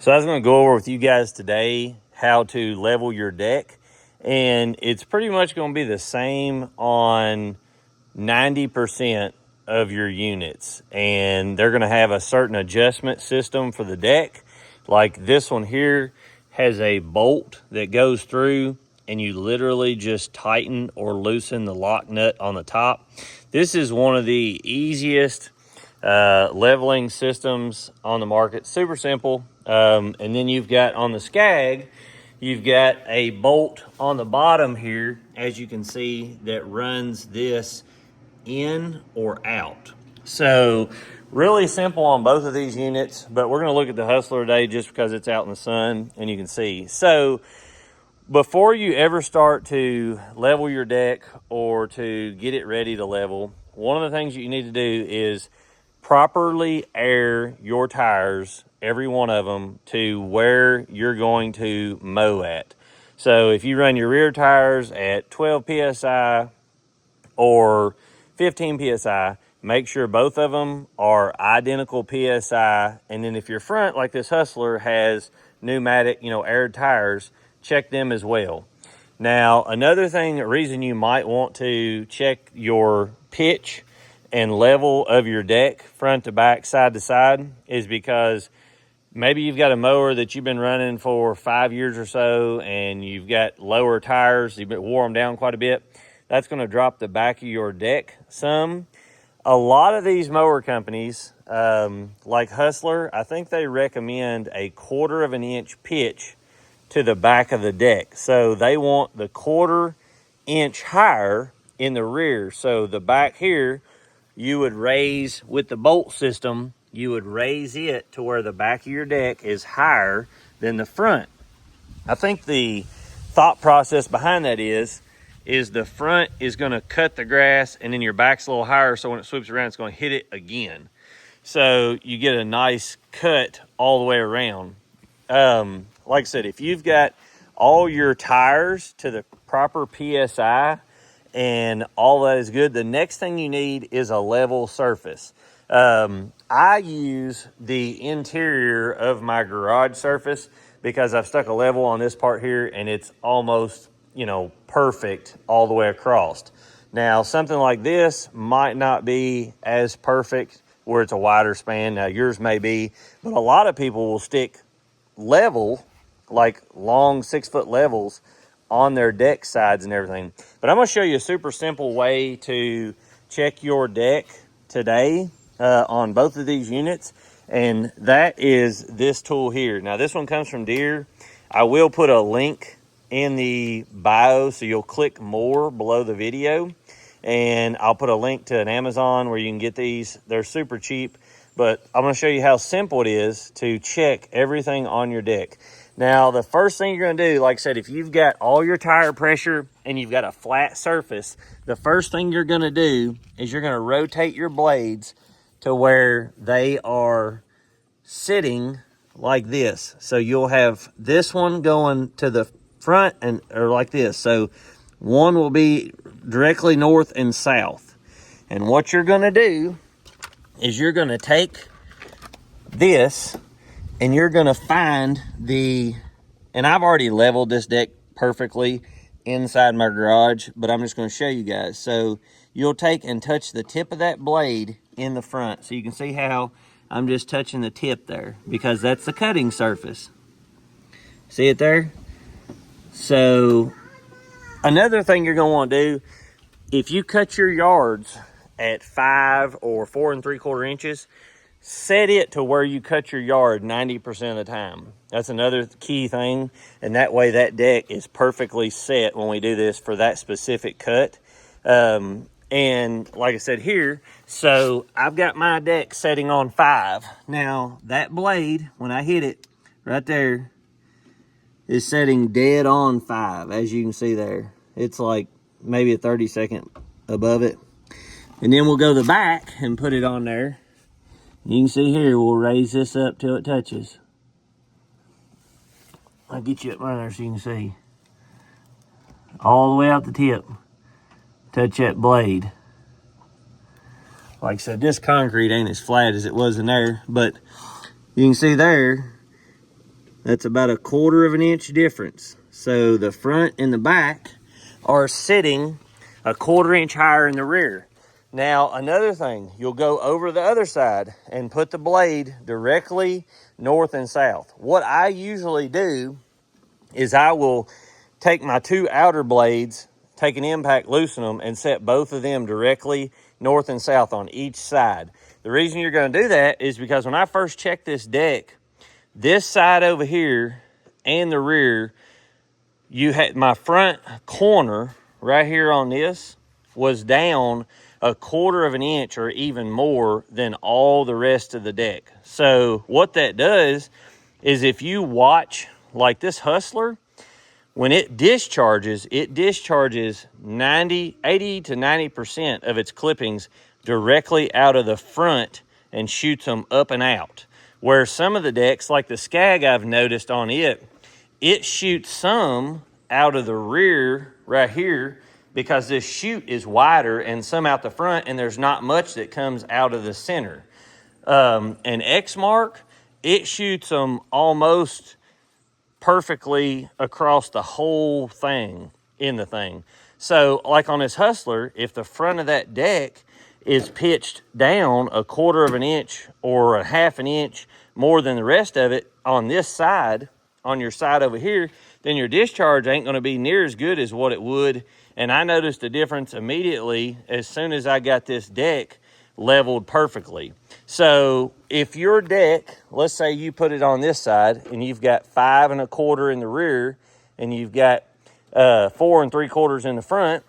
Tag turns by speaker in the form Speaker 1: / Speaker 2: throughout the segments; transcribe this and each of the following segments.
Speaker 1: So I was going to go over with you guys today how to level your deck, and it's pretty much going to be the same on 90% of your units, and they're going to have a certain adjustment system for the deck. Like this one here has a bolt that goes through, and you literally just tighten or loosen the lock nut on the top. This is one of the easiest leveling systems on the market. Super simple. And then you've got on the Scag, you've got a bolt on the bottom here, as you can see, that runs this in or out. So really simple on both of these units, but we're going to look at the Hustler today just because it's out in the sun and you can see. So before you ever start to level your deck or to get it ready to level, one of the things you need to do is properly air your tires, every one of them, to where you're going to mow at. So if you run your rear tires at 12 psi or 15 psi, make sure both of them are identical psi. And then if your front, like this Hustler, has pneumatic, aired tires, check them as well. Now, another thing, a reason you might want to check your pitch and level of your deck front to back, side to side, is because maybe you've got a mower that you've been running for 5 years or so and you've got lower tires, you've wore them down quite a bit. That's going to drop the back of your deck some. A lot of these mower companies, like Hustler, I think they recommend a 1/4 of an inch pitch to the back of the deck. So they want the 1/4 inch higher in the rear. So the back here, you would raise with the bolt system, you would raise it to where the back of your deck is higher than the front. I think the thought process behind that is the front is going to cut the grass and then your back's a little higher, so when it swoops around, it's going to hit it again. So you get a nice cut all the way around. Like I said, if you've got all your tires to the proper PSI and all that is good, the next thing you need is a level surface. I use the interior of my garage surface because I've stuck a level on this part here and it's almost, perfect all the way across. Now, something like this might not be as perfect where it's a wider span. Now, yours may be, but a lot of people will stick level, like long 6-foot levels on their deck sides and everything. But I'm going to show you a super simple way to check your deck today on both of these units, and that is this tool here. Now, this one comes from Deere. I will put a link in the bio, so you'll click more below the video, and I'll put a link to an Amazon where you can get these. They're super cheap, but I'm going to show you how simple it is to check everything on your deck. Now, the first thing you're going to do, like I said, if you've got all your tire pressure and you've got a flat surface, the first thing you're going to do is you're going to rotate your blades to where they are sitting like this. So you'll have this one going to the front or like this. So one will be directly north and south. And what you're going to do is you're going to take this and you're going to find and I've already leveled this deck perfectly inside my garage, but I'm just going to show you guys. So you'll take and touch the tip of that blade in the front. So you can see how I'm just touching the tip there because that's the cutting surface. See it there? So another thing you're going to want to do, if you cut your yards at 5 or 4 3/4 inches, set it to where you cut your yard 90% of the time. That's another key thing, and that way that deck is perfectly set when we do this for that specific cut. And like I said here, so I've got my deck setting on 5. Now, that blade, when I hit it right there, is setting dead on 5, as you can see there. It's like maybe a 30-second above it. And then we'll go to the back and put it on there. You can see here, we'll raise this up till it touches. I'll get you up right there so you can see. All the way out the tip. Touch that blade. Like I said, this concrete ain't as flat as it was in there, but you can see there, That's about a 1/4 of an inch difference. So the front and the back are sitting a 1/4 inch higher in the rear. Now, another thing, you'll go over the other side and put the blade directly north and south. What I usually do is I will take my 2 outer blades, take an impact, loosen them, and set both of them directly north and south on each side. The reason you're going to do that is because when I first checked this deck, this side over here and the rear, you had my front corner right here on this was down a 1/4 of an inch or even more than all the rest of the deck. So what that does is if you watch like this Hustler, when it discharges 80 to 90% of its clippings directly out of the front and shoots them up and out. Where some of the decks, like the Scag I've noticed on it, it shoots some out of the rear right here because this chute is wider and some out the front, and there's not much that comes out of the center. An X-Mark, it shoots them almost perfectly across the whole thing in the thing. So like on this Hustler, if the front of that deck is pitched down a 1/4 of an inch or a 1/2 an inch more than the rest of it on this side, on your side over here, then your discharge ain't going to be near as good as what it would. And I noticed a difference immediately as soon as I got this deck leveled perfectly. So if your deck, let's say you put it on this side and you've got 5 1/4 in the rear and you've got 4 3/4 in the front,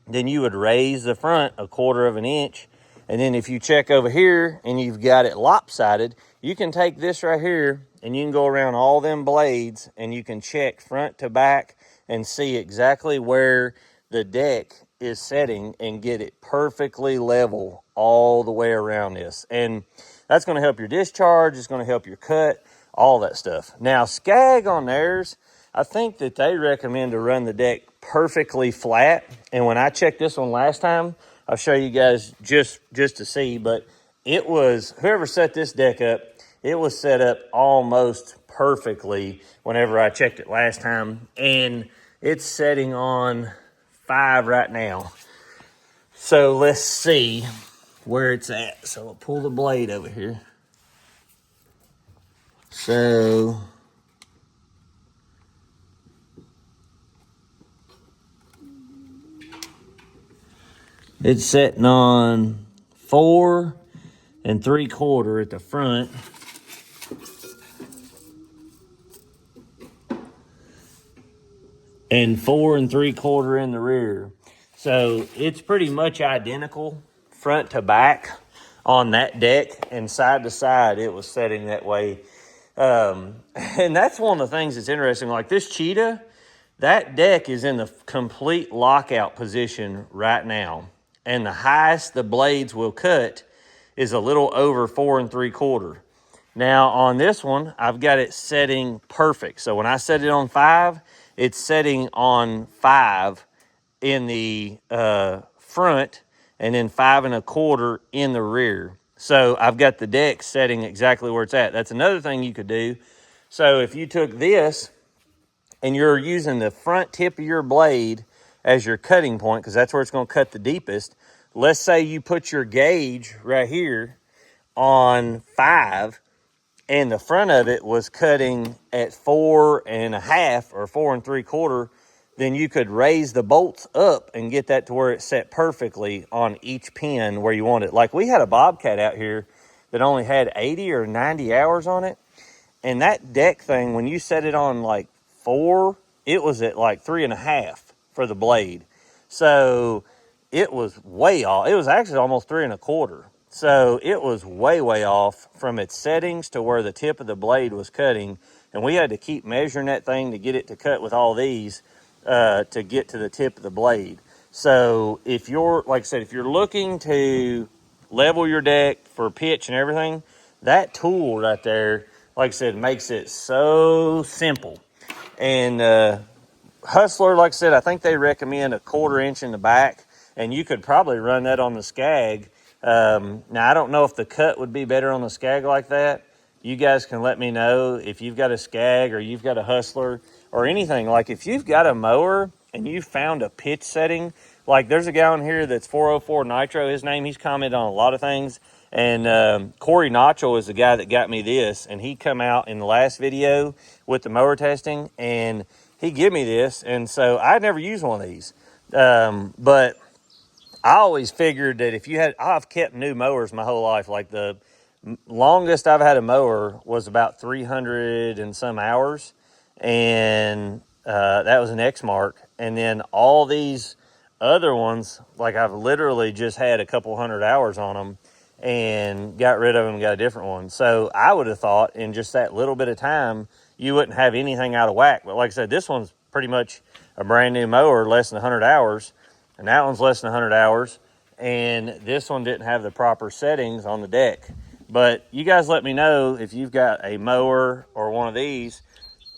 Speaker 1: then you would raise the front a 1/4 of an inch. And then if you check over here and you've got it lopsided, you can take this right here and you can go around all them blades and you can check front to back and see exactly where the deck is setting and get it perfectly level all the way around this. And that's going to help your discharge. It's going to help your cut, all that stuff. Now, Scag on theirs, I think that they recommend to run the deck perfectly flat. And when I checked this one last time, I'll show you guys just to see, but it was, whoever set this deck up, it was set up almost perfectly whenever I checked it last time. And it's setting on 5 right now. So let's see where it's at. So I'll pull the blade over here. So it's setting on 4 3/4 at the front. And 4 3/4 in the rear. So it's pretty much identical front to back on that deck, and side to side it was setting that way. And that's one of the things that's interesting. Like this Cheetah, that deck is in the complete lockout position right now. And the highest the blades will cut is a little over 4 3/4. Now on this one, I've got it setting perfect. So when I set it on 5, it's setting on 5 in the front and then 5 1/4 in the rear. So I've got the deck setting exactly where it's at. That's another thing you could do. So if you took this and you're using the front tip of your blade as your cutting point, because that's where it's going to cut the deepest, let's say you put your gauge right here on 5 and the front of it was cutting at 4 1/2 or 4 3/4, then you could raise the bolts up and get that to where it's set perfectly on each pin where you want it. Like we had a Bobcat out here that only had 80 or 90 hours on it. And that deck thing, when you set it on like 4, it was at like 3 1/2 for the blade. So it was way off. It was actually almost 3 1/4. So it was way off from its settings to where the tip of the blade was cutting. And we had to keep measuring that thing to get it to cut with all these to get to the tip of the blade. So if you're, like I said, if you're looking to level your deck for pitch and everything, that tool right there, like I said, makes it so simple. And Hustler, like I said, I think they recommend a 1/4 inch in the back, and you could probably run that on the Scag. Now, I don't know if the cut would be better on the Scag like that. you guys can let me know if you've got a Scag or you've got a Hustler or anything. Like if you've got a mower and you found a pitch setting, like there's a guy on here that's 404 Nitro, his name, he's commented on a lot of things. And Corey Notchell is the guy that got me this, and he come out in the last video with the mower testing, and he gave me this, and so I never used one of these. But I always figured that if you had, I've kept new mowers my whole life. Like the longest I've had a mower was about 300 and some hours, and that was an Exmark. And then all these other ones, like I've literally just had a couple hundred hours on them and got rid of them and got a different one. So I would have thought in just that little bit of time, you wouldn't have anything out of whack. But like I said, this one's pretty much a brand new mower, less than 100 hours. And that one's less than 100 hours. And this one didn't have the proper settings on the deck. But you guys let me know if you've got a mower or one of these,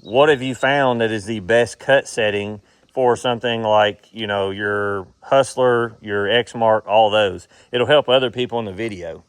Speaker 1: what have you found that is the best cut setting for something like, you know, your Hustler, your Exmark, all those. It'll help other people in the video.